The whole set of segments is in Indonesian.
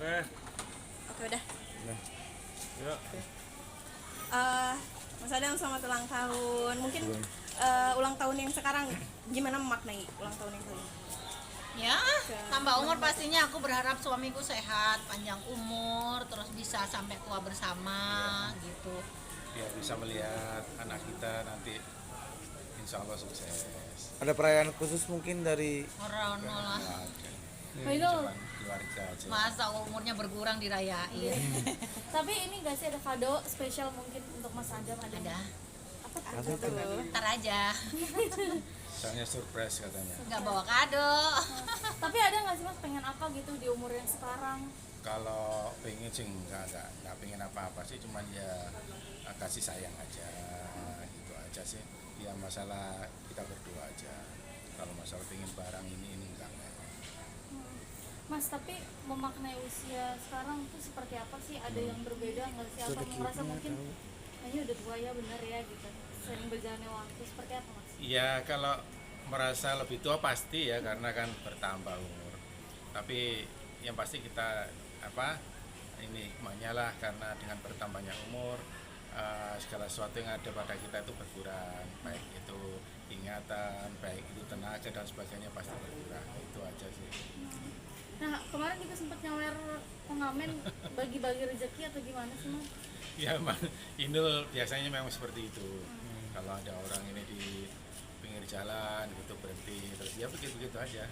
Oke. Oke udah. Nah. Yuk. Mas Adam selamat ulang tahun. Mungkin ulang tahun yang sekarang gimana memaknai ulang tahun yang kali ini? Ya, tambah umur pastinya. Aku berharap suamiku sehat, panjang umur, terus bisa sampai tua bersama gitu. Biar bisa melihat anak kita nanti insya Allah sukses. Ada perayaan khusus mungkin dari Orang lah, Cuman keluarga aja. masa umurnya berkurang dirayain. Tapi ini gak sih ada kado spesial mungkin untuk Mas Adam? Ada, apa tuh? ntar aja. Soalnya surprise katanya. Nggak bawa kado. Tapi ada gak sih Mas pengen apa gitu di umur yang sekarang? Kalau pengen sih nggak pengen apa-apa sih, cuman ya kasih sayang aja, gitu aja sih. Ya masalah kita berdua aja. Kalau masalah pengen barang ini enggak. Mas, tapi memaknai usia sekarang tuh seperti apa sih? Ada yang berbeda nggak sih? Atau merasa mungkin kayaknya udah tua ya bener ya gitu. Sering berjalannya waktu seperti apa Mas? Ya kalau merasa lebih tua pasti ya, karena kan bertambah umur. Tapi yang pasti kita ini hikmahnya lah, karena dengan bertambahnya umur segala sesuatu yang ada pada kita itu berkurang, baik itu ingatan, baik itu tenaga dan sebagainya pasti berkurang. Itu aja sih. Nah, kemarin juga sempat nyawer pengamen bagi-bagi rezeki atau gimana sih Mas? Ya emang Indul biasanya memang seperti itu. Kalau ada orang ini di pinggir jalan gitu berhenti, terus ya begitu aja.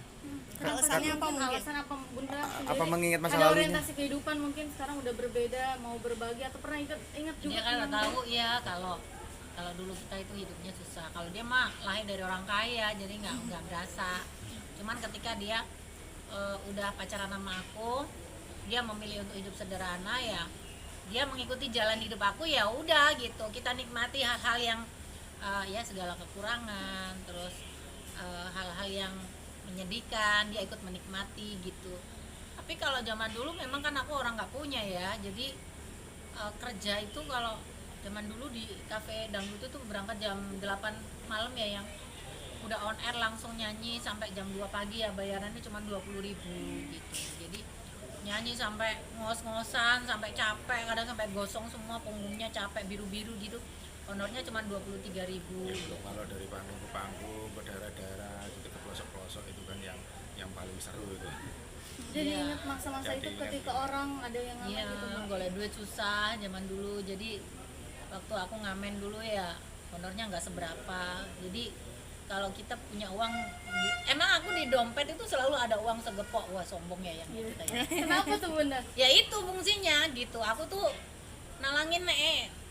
Alasannya apa mungkin? Alasan apa Bunda sendiri? Apa mengingat masa ada lalunya? orientasi kehidupan mungkin sekarang udah berbeda, mau berbagi atau pernah ingat juga? Dia kan teman tahu ya kalau dulu kita itu hidupnya susah. Kalau dia mah lahir dari orang kaya, jadi nggak berasa. Cuman ketika dia udah pacaran sama aku, dia memilih untuk hidup sederhana, ya dia mengikuti jalan hidup aku, ya udah gitu. Kita nikmati hal-hal yang ya segala kekurangan, terus hal-hal yang menyedihkan dia ikut menikmati gitu. Tapi kalau zaman dulu memang kan aku orang nggak punya ya, jadi kerja itu kalau zaman dulu di kafe dangdut itu berangkat jam 8 malam ya, yang udah on air langsung nyanyi sampai jam 2 pagi, ya bayarannya cuma 20.000 gitu. Jadi nyanyi sampai ngos-ngosan, sampai capek, kadang sampai gosong semua punggungnya, capek biru-biru gitu. Honornya cuma 23.000. Kalau dari panggung ke panggung, berdarah-darah gitu ke pelosok-pelosok, itu kan yang paling seru itu. Jadi Iya. ingat masa-masa Jadi itu ingat ketika gitu. orang ada yang ngamen Iya, gitu Mas? golek duit susah zaman dulu. Jadi waktu aku ngamen dulu ya honornya nggak seberapa. Jadi kalau kita punya uang, emang aku di dompet itu selalu ada uang segepok. Wah sombong ya yang kita ya. Kenapa tuh Bunda? Ya itu fungsinya gitu. Aku tuh nalangin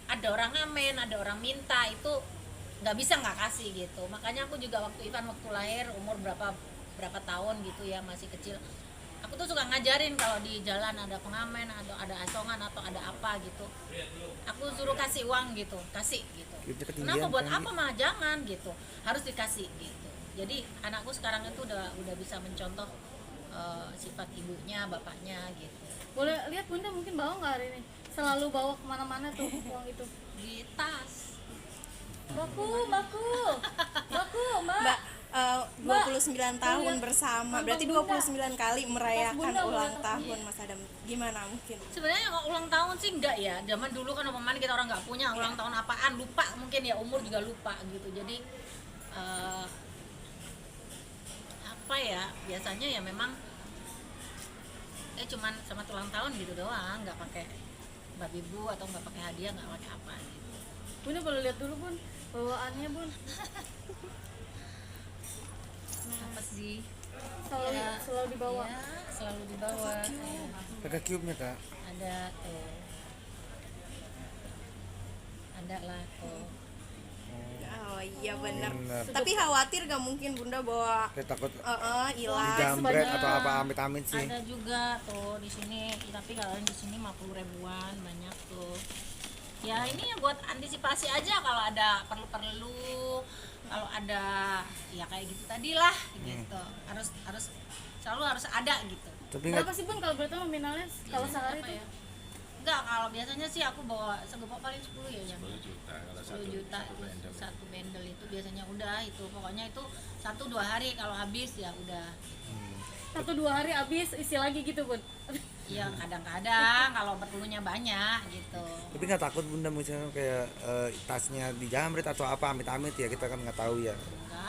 ada orang ngamen, ada orang minta, itu nggak bisa nggak kasih gitu. Makanya aku juga waktu Ivan waktu lahir umur berapa tahun gitu ya, masih kecil, aku tuh suka ngajarin kalau di jalan ada pengamen atau ada asongan atau ada apa gitu, aku suruh kasih uang gitu, kasih gitu. Kenapa, buat apa mah, jangan gitu, harus dikasih gitu. Jadi anakku sekarang itu udah bisa mencontoh sifat ibunya, bapaknya gitu. Boleh lihat Bunda mungkin bawa nggak hari ini? Selalu bawa kemana-mana tuh uang itu. Di tas. Baku, Mbak, 29 tahun lihat bersama, nonton berarti Bunda. 29 kali merayakan Bunda ulang boleh tahun Mas Adam. Gimana mungkin? Sebenarnya kalau ulang tahun sih enggak ya. Zaman dulu kan umpamanya kita orang nggak punya ulang tahun apaan, lupa mungkin ya, umur juga lupa gitu. Jadi apa ya, biasanya ya memang cuman sama ulang tahun gitu doang, nggak pakai babi bu atau nggak pakai hadiah, nggak pakai apa gitu. Bunda boleh lihat dulu Bun bawaannya Bun. Apa sih? Selalu Ya, selalu dibawa. Ya, selalu dibawa. Ya. pakai cube-nya Kak. Ada tuh. Ada lah tuh. Oh iya benar. Bener. Tapi khawatir gak mungkin Bunda bawa Saya takut hilang? dijambret sebanyak- atau apa amit-amit sih. Ada juga tuh di sini, tapi kalau di sini 50 ribuan banyak tuh. Ya ini ya buat antisipasi aja kalau ada perlu-perlu, kalau ada ya kayak gitu tadi lah gitu. Harus selalu harus ada gitu. Tapi Berapa nggak sih Bun kalau berarti nominalnya kalau sehari Apa itu? ya? Enggak, kalau biasanya sih aku bawa segepok paling 10 ya, jam 10 juta kalau 10 juta satu bendel. satu bendel itu biasanya udah itu, pokoknya itu 1-2 hari kalau habis ya udah. 1-2 hari habis isi lagi gitu Bun. Iya kadang-kadang kalau perlunya banyak gitu. Tapi nggak takut bunda misalnya kayak tasnya dijamret atau apa amit-amit ya, kita kan nggak tahu ya.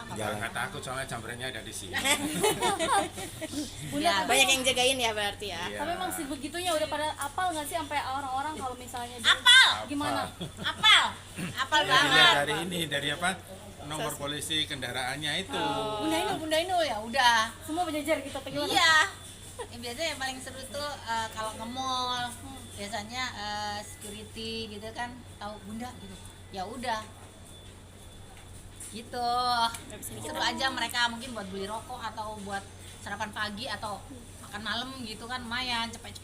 Enggak, Nggak takut soalnya jamretnya ada di sini. Bunda Ya, tapi Banyak yang jagain ya berarti ya. Iya. tapi emang sih begitunya udah pada apal nggak sih sampai orang-orang kalau misalnya Apal. gimana? Apal Dilihat banget. dari ini, dari apa? Nomor polisi kendaraannya itu. Bunda Inul ya udah. Semua berjejer gitu atau gimana? Iya. Biasanya yang paling seru tuh kalau nge-mall biasanya security gitu kan tahu Bunda gitu. Ya udah. Gitu. Seru aja mereka mungkin buat beli rokok atau buat sarapan pagi atau makan malam gitu kan lumayan cepet.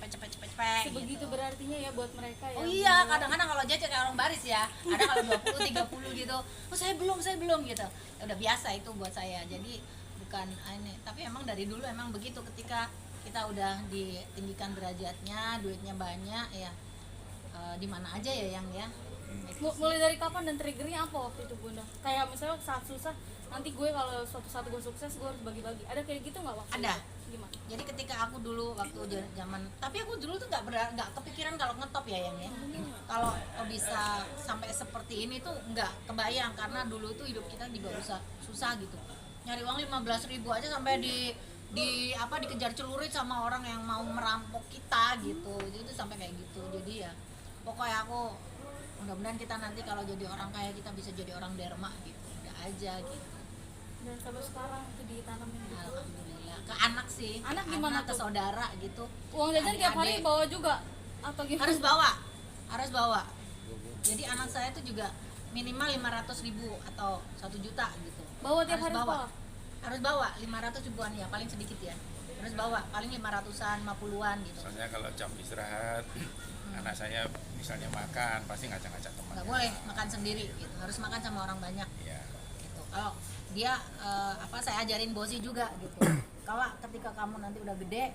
Sebegitu Gitu. berartinya ya buat mereka ya. Oh iya, kadang-kadang kalau jajan kayak orang baris ya. Ada kalau 20, 30 gitu. Oh, saya belum gitu. Ya udah biasa itu buat saya. Jadi bukan ini, tapi emang dari dulu emang begitu ketika kita udah ditinggikan derajatnya, duitnya banyak ya. Di mana aja ya yang ya. Mulai dari kapan dan triggernya apa waktu itu Bunda? Kayak misalnya saat susah, nanti gue kalau suatu saat gue sukses gue harus bagi-bagi. Ada kayak gitu nggak waktu Ada. itu? Gimana? Jadi ketika aku dulu waktu zaman, tapi aku dulu tuh nggak kepikiran kalau ngetop ya yang ya. Kalau bisa sampai seperti ini tuh nggak kebayang karena dulu tuh hidup kita juga susah gitu. Nyari uang 15.000 aja sampai dikejar celurit sama orang yang mau merampok kita gitu. Jadi itu sampai kayak gitu. Jadi ya pokoknya aku mudah-mudahan kita nanti kalau jadi orang kaya kita bisa jadi orang derma gitu. Udah aja gitu. Dan sampai sekarang itu ditanamin gitu. Alhamdulillah. Ke anak sih. Anak gimana ke tuh? saudara gitu. Uang jajan tiap hari Adik-adik. bawa juga atau gimana? harus bawa jadi anak saya tuh juga minimal 500.000 atau 1 juta gitu Bawa tiap hari bawa. sekolah? Harus bawa 500 ribuan ya paling sedikit ya harus bawa paling 500-an 50-an gitu Soalnya kalau jam istirahat, anak saya misalnya makan pasti ngajak-ngajak teman. nggak boleh makan sendiri gitu harus makan sama orang banyak Iya. gitu kalau dia saya ajarin bosi juga gitu kalau ketika kamu nanti udah gede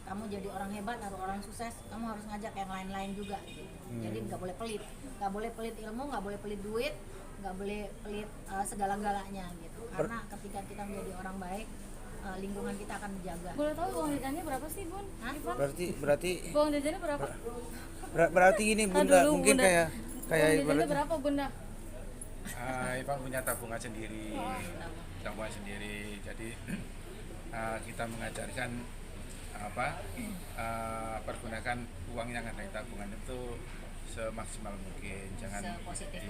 kamu jadi orang hebat atau orang sukses kamu harus ngajak yang lain-lain juga gitu. Jadi nggak boleh pelit ilmu, nggak boleh pelit duit, nggak boleh pelit segala-galanya gitu karena ketika kita menjadi orang baik lingkungan kita akan dijaga. Boleh tahu uang jajannya berapa sih Bun? Hah? Ivan? Berarti Uang jajannya berapa? berarti ini bunda dulu, mungkin Bunda. kayak Uang ibaratnya jajannya berapa Bunda? Ivan punya tabungan sendiri, jadi kita mengajarkan pergunakan uang yang ada di tabungan itu semaksimal mungkin, jangan Sepositif.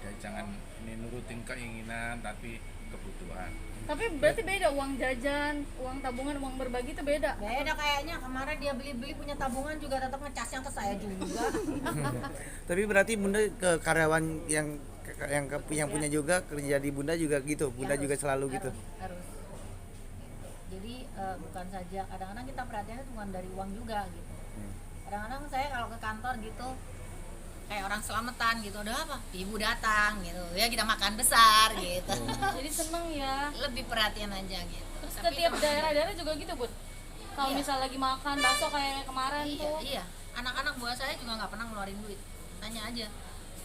dan jangan ini nurutin keinginan tapi kebutuhan. Tapi berarti beda uang jajan, uang tabungan, uang berbagi itu beda. Beda kayaknya kemarin dia beli punya tabungan juga tetap ngecasnya ke saya juga. tapi berarti bunda ke karyawan yang punya juga kerja di bunda juga gitu, bunda Ya, juga selalu gitu. Harus. Jadi bukan saja kadang-kadang kita perhatiannya bukan dari uang juga gitu. Kadang-kadang saya kalau ke kantor gitu kayak orang selamatan gitu, ada apa? Ibu datang gitu, ya kita makan besar gitu. Jadi seneng ya. Lebih perhatian aja gitu. Terus Tapi setiap itu- daerah-daerah juga gitu Bun. Kalau Iya. misal lagi makan bakso kayak kemarin tuh. Iya. Anak-anak buah saya juga nggak pernah ngeluarin duit. Tanya aja.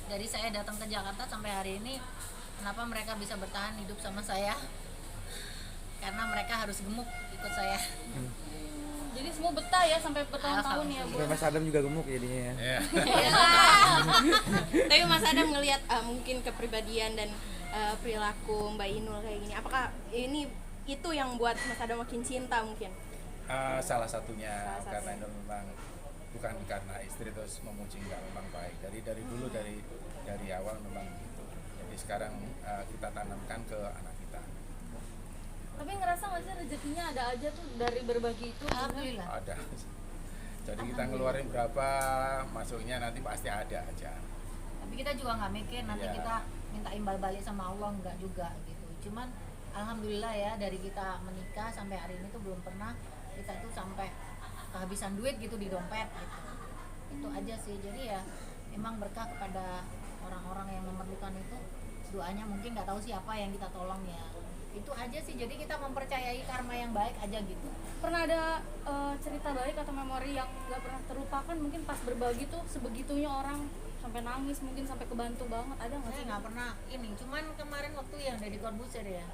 Dari saya datang ke Jakarta sampai hari ini, kenapa mereka bisa bertahan hidup sama saya? Karena mereka harus gemuk ikut saya. Jadi semua betah ya sampai bertahun-tahun ya Bun. Sampai Mas Adam juga gemuk jadinya ya. Ya. Tapi Mas Adam ngelihat mungkin kepribadian dan perilaku Mbak Inul kayak gini. Apakah ini itu yang buat Mas Adam makin cinta mungkin? Salah satunya Salah karena itu memang bukan karena istri terus memuji, enggak, memang baik dari dulu dari awal memang gitu. Jadi sekarang kita tanamkan ke anak kita. Tapi ngerasa nggak sih rezekinya ada aja tuh dari berbagi itu? Bunda? Alhamdulillah. Ada. Jadi kita ngeluarin berapa, masuknya nanti pasti ada aja. Tapi kita juga nggak mikir nanti Iya. kita minta imbal balik sama Allah, nggak juga gitu. Cuman alhamdulillah ya dari kita menikah sampai hari ini tuh belum pernah kita tuh sampai kehabisan duit gitu di dompet gitu. Itu aja sih. Jadi ya emang berkah kepada orang-orang yang memerlukan itu. Doanya mungkin nggak tahu siapa yang kita tolong ya. Itu aja sih. Jadi kita mempercayai karma yang baik aja gitu. Pernah ada cerita baik atau memori yang nggak pernah terlupakan mungkin pas berbagi tuh sebegitunya orang sampai nangis mungkin sampai kebantu banget, ada nggak Saya sih? nggak pernah ini. Cuman kemarin waktu yang dari Corbuzier ya,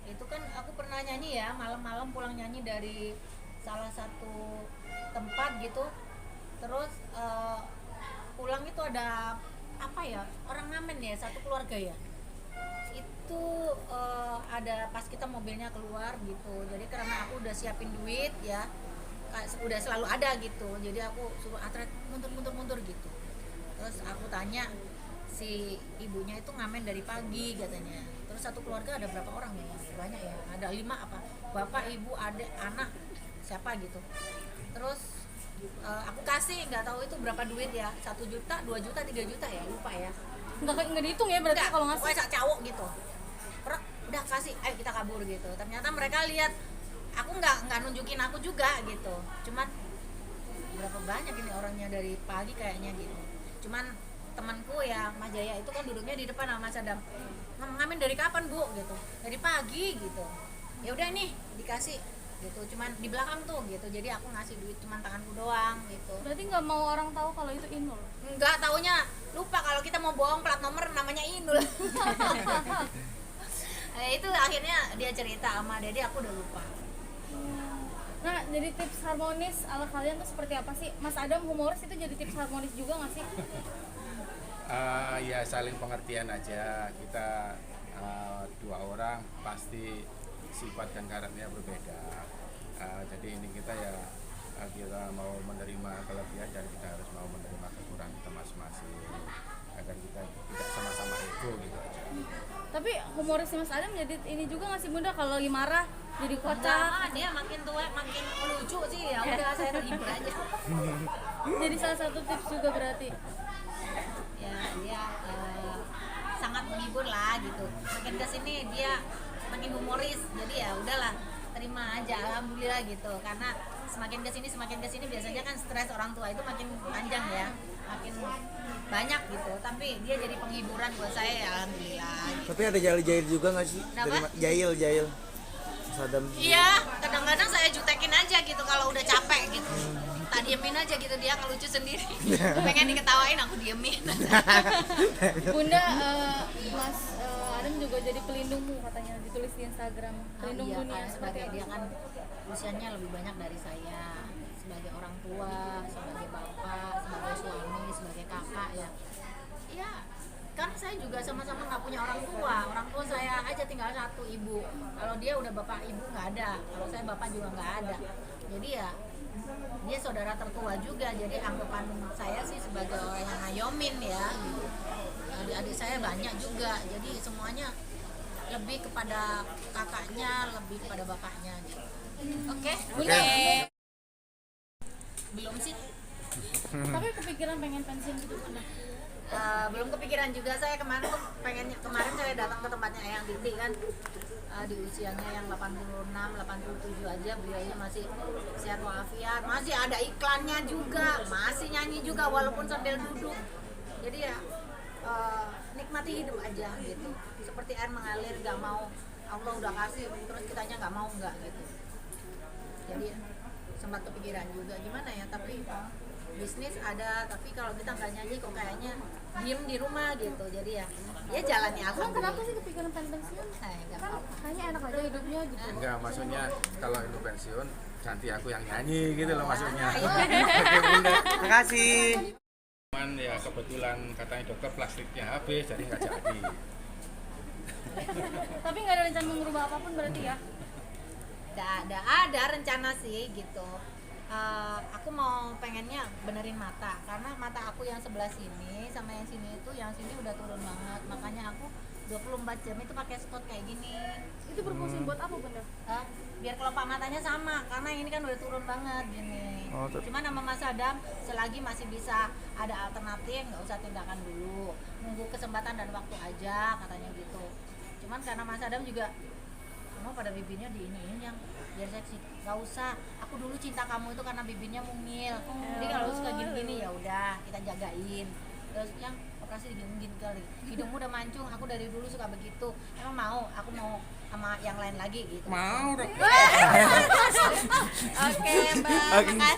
Itu kan aku pernah nyanyi ya, malam-malam pulang nyanyi dari salah satu tempat gitu. Terus pulang itu ada apa ya, orang ngamen ya, satu keluarga ya. Itu ada pas kita mobilnya keluar gitu. Jadi karena aku udah siapin duit ya, udah selalu ada gitu. Jadi aku suruh atlet mundur gitu. Terus aku tanya, si ibunya itu ngamen dari pagi katanya. Terus satu keluarga ada berapa orang ya? Banyak ya, ada 5 apa? Bapak, ibu, adik, anak, siapa gitu. Terus aku kasih, nggak tahu itu berapa duit ya, 1 juta, 2 juta, 3 juta ya, lupa ya. Nggak dihitung ya berarti Nggak, kalau ngasih. pokoknya sak cowok gitu. Udah kasih, ayo kita kabur gitu. Ternyata mereka lihat, aku nggak nunjukin aku juga gitu. Cuman berapa banyak ini orangnya dari pagi kayaknya gitu. Cuman temanku ya Mas Jaya itu kan duduknya di depan sama Mas Adam. Ngamen dari kapan Bu gitu? Dari pagi gitu. Ya udah nih dikasih gitu. Cuman di belakang tuh gitu. Jadi aku ngasih duit cuman tanganku doang gitu. Berarti nggak mau orang tahu kalau itu Inul. Enggak, taunya lupa kalau kita mau bohong plat nomor namanya Inul. Itu akhirnya dia cerita sama Dede, aku udah lupa. Nah, jadi tips harmonis ala kalian tuh seperti apa sih? Mas Adam humoris itu jadi tips harmonis juga nggak sih? Ya saling pengertian aja. Kita 2 orang pasti sifat dan karakternya berbeda. Jadi ini kita ya kita mau menerima kelebihan dan kita harus mau menerima kekurangan kita masing-masing agar kita tidak sama-sama ego gitu aja. Tapi humoris Mas Adam jadi ini juga nggak sih Bunda kalau lagi marah jadi kocak? Dia makin tua makin lucu sih ya. Udah saya terhibur aja. Jadi salah satu tips juga berarti. Ya dia sangat menghibur lah gitu. Makin kesini dia makin humoris. Jadi ya udahlah, terima aja, alhamdulillah gitu. Karena semakin kesini biasanya kan stres orang tua itu makin panjang ya, makin banyak gitu. Tapi dia jadi penghiburan buat saya ya, alhamdulillah. Tapi ada jail juga nggak sih? Kenapa? Jail. Sadam. Iya, kadang-kadang saya jutekin aja gitu kalau udah capek gitu. Tak diemin aja gitu, dia ngelucu sendiri. Pengen diketawain aku diemin. Bunda, Mas Adam juga jadi pelindungmu katanya, ditulis di Instagram. Pelindung Iya, dunia kan, seperti sebagai apa? dia kan usianya lebih banyak dari saya, sebagai orang tua, sebagai bapak, sebagai suami, sebagai kakak ya. Iya, kan saya juga sama-sama nggak punya orang tua saya aja tinggal 1, ibu. Kalau dia udah bapak ibu nggak ada, kalau saya bapak juga nggak ada. Jadi ya dia saudara tertua juga, jadi anggapan saya sih sebagai orang yang ngayomin ya gitu. Adik-adik saya banyak juga, jadi semuanya lebih kepada kakaknya, lebih kepada bapaknya gitu. Oke. Belum sih. Tapi kepikiran pengen pensiun gitu Bunda? Belum kepikiran juga. Saya kemarin saya datang ke tempatnya Eyang Titi kan, di usianya yang 86, 87 aja beliaunya masih sehat walafiat, masih ada iklannya juga, masih nyanyi juga walaupun sambil duduk. Jadi ya nikmati hidup aja gitu, seperti air mengalir, nggak mau Allah udah kasih terus kitanya nggak mau, nggak gitu. Jadi sempat kepikiran juga gimana ya, tapi bisnis ada, tapi kalau kita nggak nyanyi kok kayaknya diem di rumah gitu. Jadi ya jalannya aku. Emang kenapa sih kepikiran pengen pensiun? Nggak Kan apa-apa. kayaknya enak aja hidupnya gitu. Enggak, maksudnya kalau itu pensiun ganti aku yang nyanyi gitu loh maksudnya. Makasih. Cuman ya kebetulan katanya dokter plastiknya habis jadi nggak jadi. Tapi nggak ada rencana mengubah apapun berarti ya? Nggak ada rencana sih gitu. Aku mau pengennya benerin mata, karena mata aku yang sebelah sini sama yang sini udah turun banget, makanya aku 24 jam itu pakai spot kayak gini. Itu berfungsi buat apa Bunda? Biar kelopak matanya sama, karena ini kan udah turun banget gini. Cuman sama Mas Adam, selagi masih bisa ada alternatif, nggak usah tindakan dulu, nunggu kesempatan dan waktu aja katanya gitu. Cuman karena Mas Adam juga kamu pada bibirnya diiniin yang biar seksi, nggak usah, aku dulu cinta kamu itu karena bibirnya mungil, jadi kalau suka gini-gini ya udah kita jagain. Terus yang operasi digini kali, hidungmu udah mancung, aku dari dulu suka begitu, emang mau, aku mau sama yang lain lagi gitu. Mau dong. Oke, Mbak. Makasih.